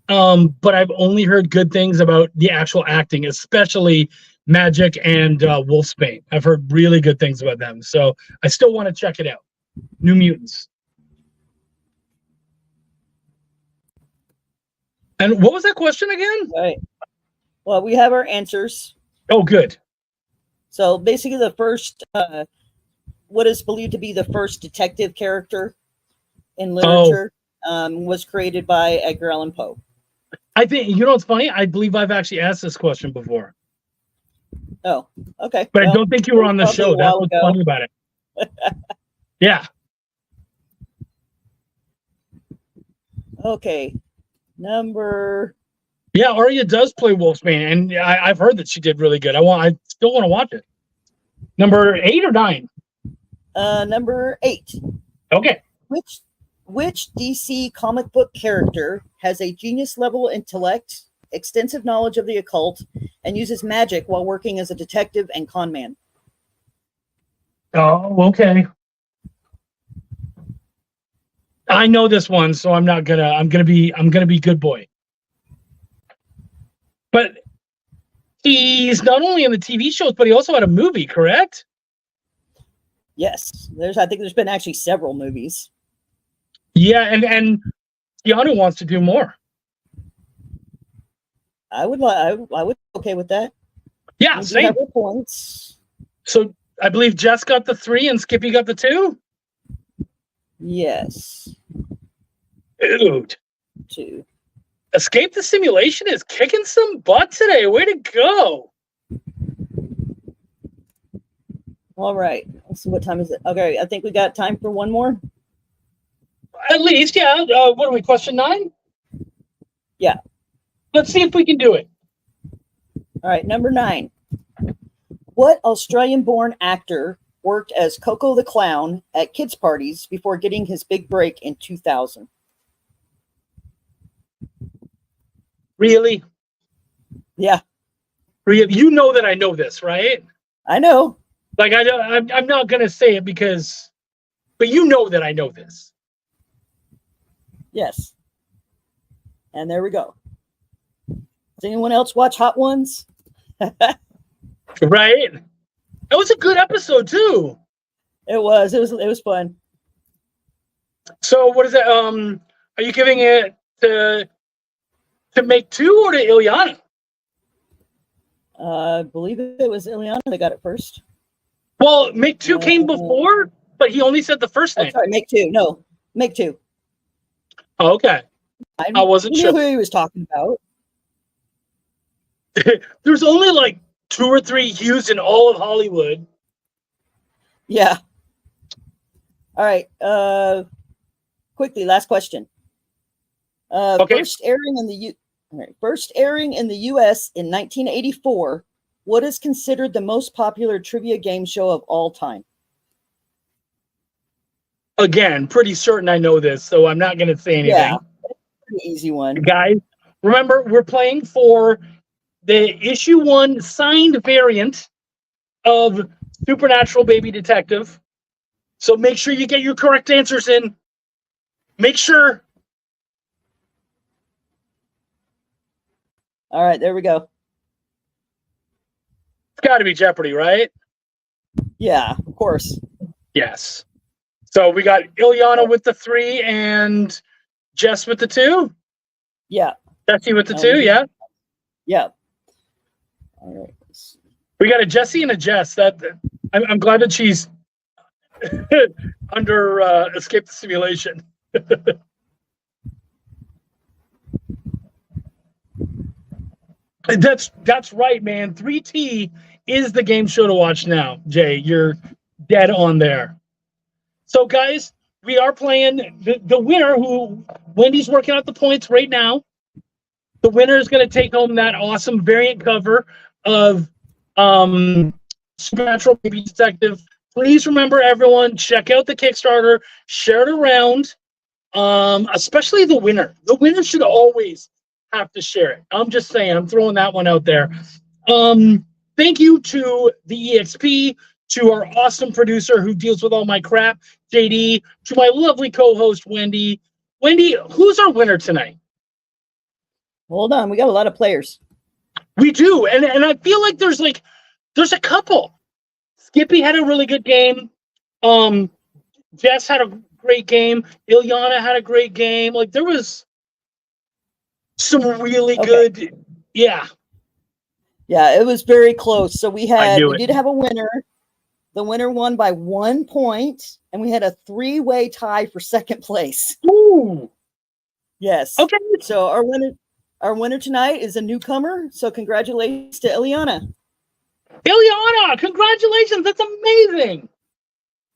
but I've only heard good things about the actual acting, especially Magic and Wolfsbane. I've heard really good things about them, so I still want to check it out. New Mutants. And what was that question again? Right. Well, we have our answers. Oh, good. So basically, the first, what is believed to be the first detective character in literature, was created by Edgar Allan Poe. I think, you know what's funny? I believe I've actually asked this question before. Oh, okay. But I don't think you were on the show. That's what's funny about it. Yeah. Okay. Yeah, Arya does play Wolfsbane, and I've heard that she did really good. I still want to watch it. Number 8 or 9? Number 8. Okay. Which DC comic book character has a genius level intellect, extensive knowledge of the occult, and uses magic while working as a detective and con man? Oh, okay. I know this one, so I'm gonna be good boy. But he's not only in the TV shows, but he also had a movie, correct? Yes. I think there's been actually several movies. Yeah, and Keanu wants to do more. I would be okay with that. Yeah, same. Points. So I believe Jess got the 3 and Skippy got the 2? Yes. Dude. 2. Escape the Simulation is kicking some butt today. Way to go. All right. Let's see, what time is it? Okay, I think we got time for one more. At least, yeah. What are we, question 9? Yeah. Let's see if we can do it. All right, number 9. What Australian-born actor worked as Coco the Clown at kids' parties before getting his big break in 2000? Really? Yeah. Really? You know that I know this, right? I know. Like, I'm not going to say it because... But you know that I know this. Yes. And there we go. Does anyone else watch Hot Ones? Right? That was a good episode, too. It was fun. So, what is it? Are you giving it to Make 2 or to Ilyana? I believe it was Ilyana that got it first. Well, Make 2 came before, but he only said the first name. Sorry, Make 2. No, Make 2. Oh, okay. I wasn't knew sure. who he was talking about. There's only like 2 or 3 Hughes in all of Hollywood. Yeah. All right. Quickly, last question. Okay. First airing in the U.S. in 1984. What is considered the most popular trivia game show of all time? Again, pretty certain I know this, so I'm not going to say anything. Yeah, pretty easy one. Guys, remember, we're playing for the issue 1 signed variant of Supernatural Baby Detective. So make sure you get your correct answers in. Make sure. All right, there we go. It's got to be Jeopardy, right? Yeah, of course. Yes. So we got Ilyana with the 3 and Jess with the 2. Yeah. Jesse with the 2, yeah. Yeah. All right. We got a Jesse and a Jess. I'm glad that she's under Escape the Simulation. That's right, man. 3T is the game show to watch now. Jay, you're dead on there. So, guys, we are playing the winner, who Wendy's working out the points right now. The winner is going to take home that awesome variant cover of Supernatural Baby Detective. Please remember, everyone, check out the Kickstarter, share it around, especially the winner. The winner should always have to share it. I'm just saying, I'm throwing that one out there. Thank you to the EXP, to our awesome producer who deals with all my crap, JD, to my lovely co-host, Wendy. Wendy, who's our winner tonight? Hold on, we got a lot of players. We do, and I feel like there's a couple. Skippy had a really good game. Jess had a great game. Ilyana had a great game. Like, there was some really good. Yeah. Yeah, it was very close. So we did have a winner. The winner won by 1 point, and we had a 3-way tie for second place. Ooh. Yes. Okay. So our winner tonight is a newcomer. So congratulations to Ilyana. Ilyana, congratulations. That's amazing.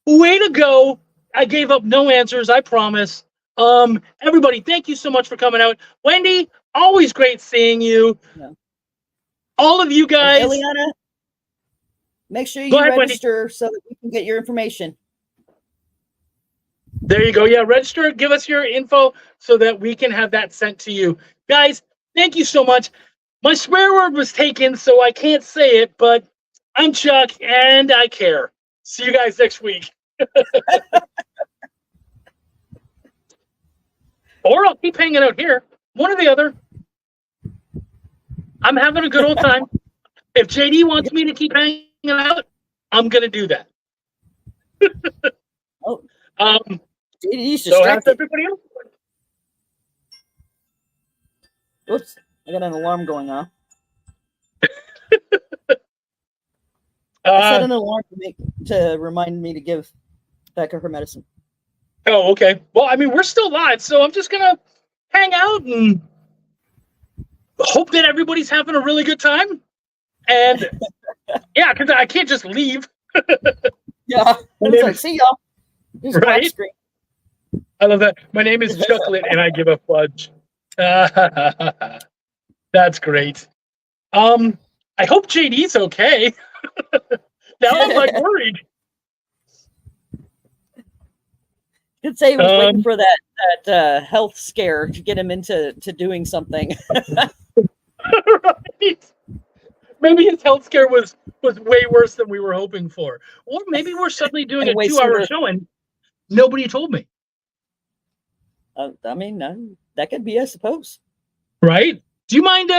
Way to go. I gave up no answers, I promise. Everybody, thank you so much for coming out. Wendy, always great seeing you. Yeah. All of you guys. And Ilyana, make sure you register, Wendy, so that we can get your information. There you go. Yeah, register. Give us your info so that we can have that sent to you. Guys, thank you so much. My swear word was taken, so I can't say it, but I'm Chuck, and I care. See you guys next week. Or I'll keep hanging out here. One or the other. I'm having a good old time. If JD wants me to keep hanging out, I'm going to do that. So how's everybody else? Oops, I got an alarm going off. I set an alarm to remind me to give Becca her medicine. Oh, okay. Well, I mean, we're still live, so I'm just going to hang out and hope that everybody's having a really good time. And yeah, because I can't just leave. Yeah. See y'all. Right? I love that. My name is Chocolate, and I give a fudge. That's great. I hope JD's okay. Now I'm like worried. Did say he was waiting for that health scare to get him into doing something. Right. Maybe his health scare was way worse than we were hoping for. Or maybe we're suddenly doing a 2-hour show and nobody told me. I mean, that could be, I suppose. Right? Do you mind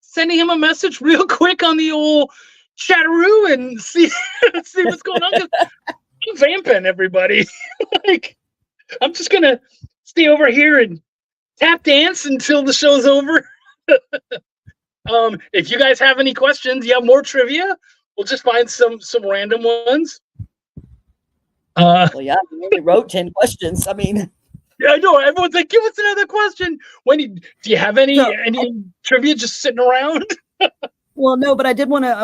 sending him a message real quick on the old chatteroo and see what's going on? I'm vamping, everybody. Like, I'm just gonna stay over here and tap dance until the show's over. If you guys have any questions, you have more trivia, we'll just find some random ones. Well, yeah, we only wrote 10 questions. I mean, Yeah, I know. Everyone's like, give us another question. Do you have any trivia just sitting around? Well, no, but I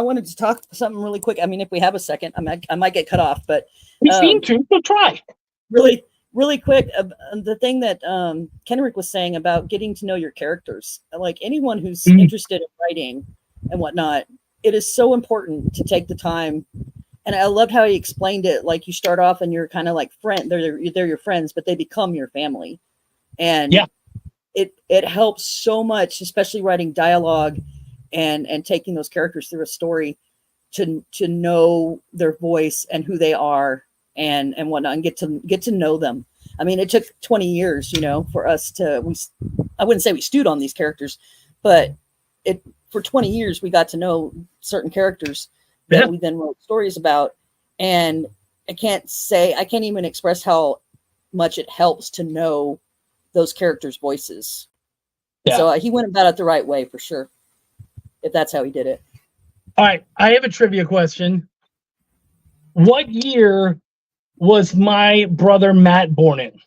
wanted to talk something really quick. I mean, if we have a second, I might get cut off, but we seem to. So try. Really, really quick. The thing that Kenric was saying about getting to know your characters, like anyone who's interested in writing and whatnot, it is so important to take the time. And I loved how he explained it. Like you start off and you're kind of like they're your friends, but they become your family. And it helps so much, especially writing dialogue and taking those characters through a story to know their voice and who they are and whatnot, and get to know them. I mean, it took 20 years, for us I wouldn't say we stewed on these characters, but for 20 years we got to know certain characters that we then wrote stories about. And I can't even express how much it helps to know those characters' voices. Yeah. So he went about it the right way for sure, if that's how he did it. All right. I have a trivia question. What year was my brother Matt born in?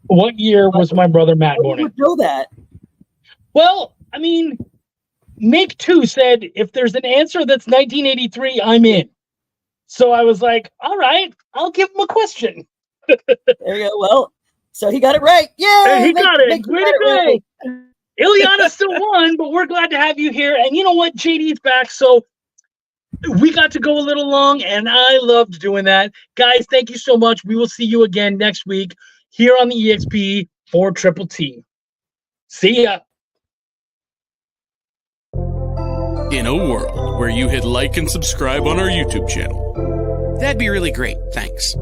What year was my brother Matt born in? I would know that. Well, I mean, Make 2 said, if there's an answer that's 1983, I'm in. So I was like, all right, I'll give him a question. There you go. Well, so he got it right. Yeah, hey, he got it. Way to go. Ileana still won, but we're glad to have you here. And you know what? JD's back, so we got to go a little long, and I loved doing that. Guys, thank you so much. We will see you again next week here on the EXP for Triple T. See ya. In a world where you hit like and subscribe on our YouTube channel, that'd be really great. Thanks.